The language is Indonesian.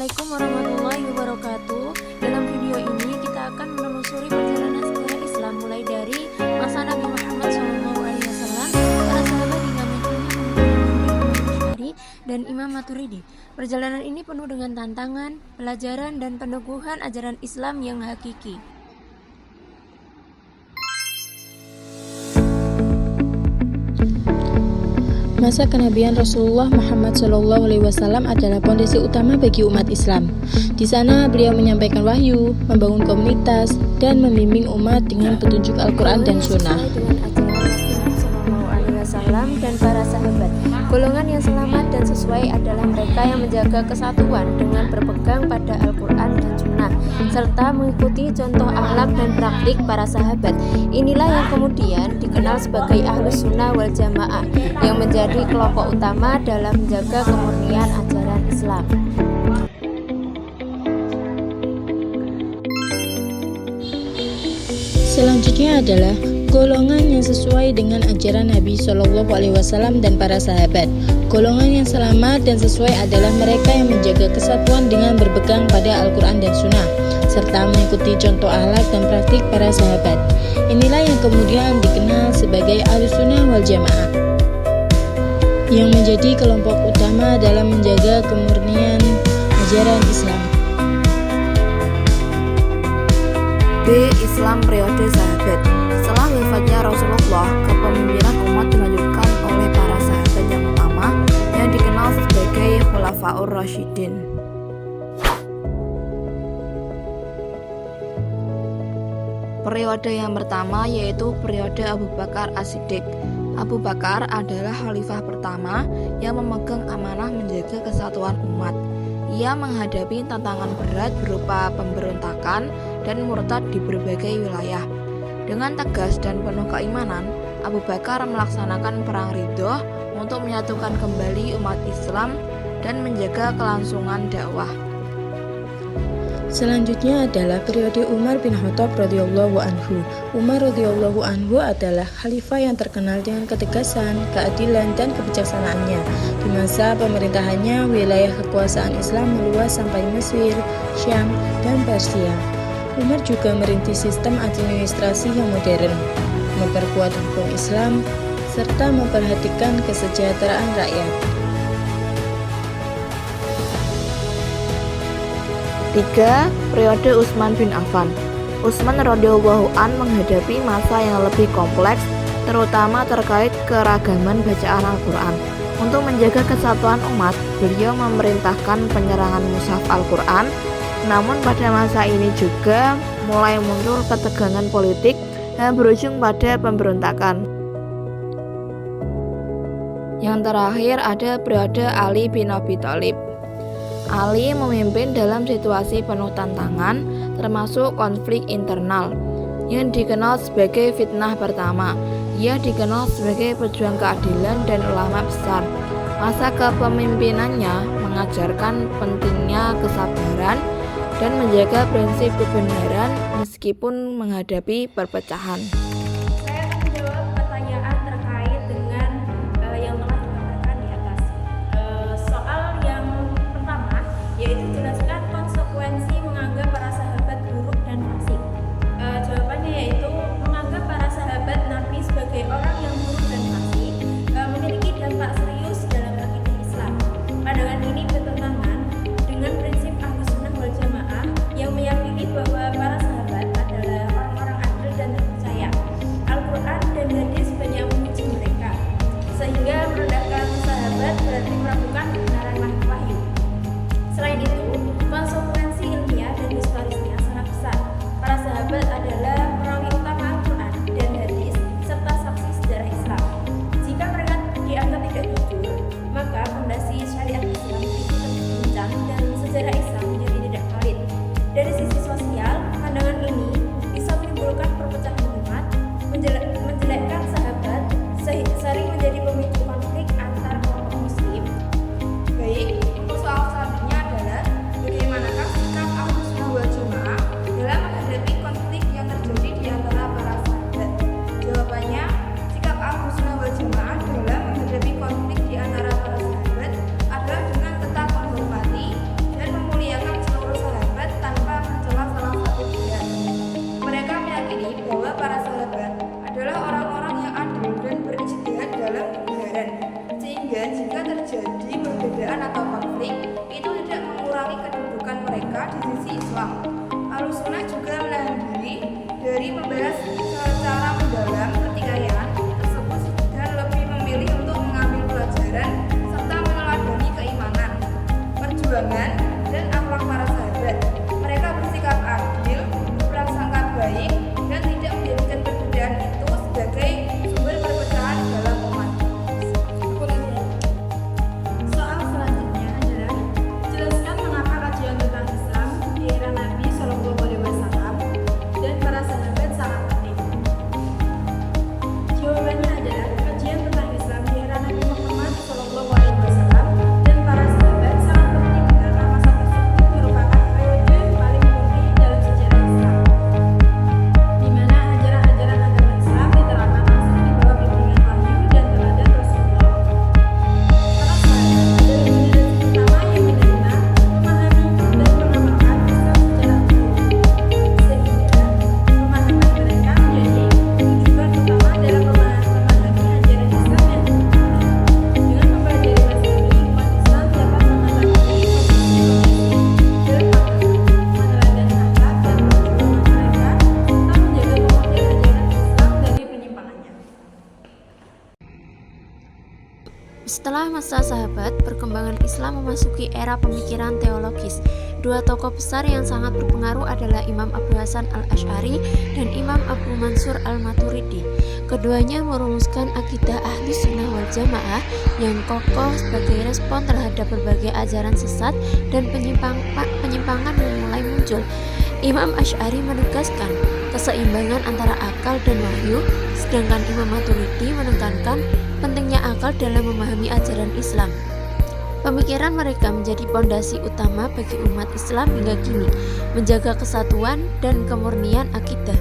Assalamualaikum warahmatullahi wabarakatuh. Dalam video ini kita akan menelusuri perjalanan sejarah Islam mulai dari masa Nabi Muhammad SAW, para sahabat hingga munculnya Imam Bukhari dan Imam Maturidi. Perjalanan ini penuh dengan tantangan, pelajaran, dan peneguhan ajaran Islam yang hakiki. Masa kenabian Rasulullah Muhammad SAW adalah fondasi utama bagi umat Islam. Di sana beliau menyampaikan wahyu, membangun komunitas, dan membimbing umat dengan petunjuk Al-Quran dan Sunnah. Dan para sahabat, golongan yang selamat dan sesuai adalah mereka yang menjaga kesatuan dengan berpegang pada Al-Quran dan Sunnah, serta mengikuti contoh akhlak dan praktik para sahabat. Inilah yang kemudian dikenal sebagai Ahlus Sunnah wal Jamaah, yang menjadi kelompok utama dalam menjaga kemurnian ajaran Islam. Selanjutnya adalah golongan yang sesuai dengan ajaran Nabi SAW dan para sahabat. Golongan yang selamat dan sesuai adalah mereka yang menjaga kesatuan dengan berpegang pada Al-Quran dan Sunnah, serta mengikuti contoh akhlak dan praktik para sahabat. Inilah yang kemudian dikenal sebagai Ahlus Sunnah wal Jamaah, yang menjadi kelompok utama dalam menjaga kemurnian ajaran Islam. B. Islam periode sahabat. Setelah wafatnya Rasulullah, kepemimpinan umat dilanjutkan oleh para sahabat yang utama yang dikenal sebagai Khulafaur Rasyidin. Periode yang pertama yaitu periode Abu Bakar As-Siddiq. Abu Bakar adalah khalifah pertama yang memegang amanah menjaga kesatuan umat. Ia menghadapi tantangan berat berupa pemberontakan dan murtad di berbagai wilayah. Dengan tegas dan penuh keimanan, Abu Bakar melaksanakan perang Ridho untuk menyatukan kembali umat Islam dan menjaga kelangsungan dakwah. Selanjutnya adalah periode Umar bin Khattab radhiyallahu anhu. Umar radhiyallahu anhu adalah khalifah yang terkenal dengan ketegasan, keadilan, dan kebijaksanaannya. Di masa pemerintahannya, wilayah kekuasaan Islam meluas sampai Mesir, Syam, dan Persia. Umar juga merintis sistem administrasi yang modern, memperkuat hukum Islam, serta memperhatikan kesejahteraan rakyat. 3. Periode Utsman bin Affan. Utsman radhiyallahu an menghadapi masa yang lebih kompleks, terutama terkait keragaman bacaan Al-Quran. Untuk menjaga kesatuan umat, beliau memerintahkan penyerangan mushaf Al-Quran. Namun pada masa ini juga mulai muncul ketegangan politik yang berujung pada pemberontakan. Yang terakhir ada periode Ali bin Abi Thalib. Ali memimpin dalam situasi penuh tantangan, termasuk konflik internal, yang dikenal sebagai fitnah pertama. Ia dikenal sebagai pejuang keadilan dan ulama besar. Masa kepemimpinannya mengajarkan pentingnya kesabaran dan menjaga prinsip kebenaran meskipun menghadapi perpecahan. Saya akan menjawab pertanyaan terkait dengan yang telah digambarkan di atas. Soal yang pertama, yaitu jelaskan konsekuensi menganggap para sahabat buruk dan fasik. Jawabannya yaitu menganggap para sahabat Nabi sebagai orang yang buruk dan fasik memiliki dampak serius dalam akidah Islam. Pandangan ini bertentangan dengan prinsip Ahlus Sunnah wal Jamaah yang meyakini bahwa para sahabat adalah orang-orang adil dan terpercaya. Al-Quran dan hadis banyak memuji mereka, sehingga merendahkan sahabat berarti meragukan kebenaran wahyu. Selain itu, konsekuensi ilmiah dan historisnya sangat besar. Para sahabat adalah perawi utama Al-Quran dan hadis serta saksi sejarah Islam. Jika mereka dianggap tidak jujur, maka fondasi syariat Islam itu terguncang dan sejarah Islam menjadi tidak valid. Dari sisi sosial, pandangan ini bisa menimbulkan perpecahan umat, menjelekkan sahabat, sering menjadi pemicu konflik antar kelompok muslim. Baik, untuk soal selanjutnya adalah bagaimanakah sikap Ahlus Sunnah wal Jamaah dalam menghadapi konflik yang terjadi di antara para sahabat? Jawabannya, sikap Ahlus Sunnah wal Jamaah dalam menghadapi konflik di antara para sahabat adalah dengan tetap menghormati dan memuliakan perbedaan atau konflik itu tidak mengurangi kedudukan mereka di sisi Islam. Ahlussunnah juga menahan diri dari membahas secara mendalam pertikaian tersebut dan lebih memilih untuk mengambil pelajaran serta meneladani keimanan, perjuangan, dan akhlak para sahabat. Mereka bersikap adil, berprasangka baik, dan tidak menjadikan perbedaan itu sebagai sumber perpecahan dalam umat. Soal selanjutnya adalah jelaskan mengapa kajian tentang Islam di era Nabi Shallallahu Alaihi Wasallam dan para sahabat sangat penting. Jawabannya adalah kajian tentang Islam di era Nabi Muhammad Shallallahu Alaihi Wasallam dan para sahabat sangat penting karena masa tersebut merupakan periode paling murni dalam sejarah Islam, di mana ajaran-ajaran agama Islam diterapkan langsung di bawah bimbingan wahyu dan teladan Rasulullah. Para sahabat adalah generasi pertama yang menerima, memahami, dan mengamalkan Islam secara utuh, sehingga pemahaman mereka menjadi rujukan utama dalam memahami ajaran Islam yang sempurna. Dengan mempelajari masalah ini, umat Islam dapat mengetahui kondisi dalam agama, meneladani akhlak dan perjuangan mereka, serta menjaga kokohnya ajaran Islam dari penyimpangannya. Setelah masa sahabat, perkembangan Islam memasuki era pemikiran teologis. Dua tokoh besar yang sangat berpengaruh adalah Imam Abu Hasan al-Asy'ari dan Imam Abu Mansur al-Maturidi. Keduanya merumuskan akidah Ahlus Sunnah wal Jamaah yang kokoh sebagai respon terhadap berbagai ajaran sesat dan penyimpangan yang mulai muncul. Imam Asy'ari menegaskan keseimbangan antara akal dan wahyu, sedangkan Imam Maturidi menekankan pentingnya akal dalam memahami ajaran Islam. Pemikiran mereka menjadi pondasi utama bagi umat Islam hingga kini, menjaga kesatuan dan kemurnian akidah.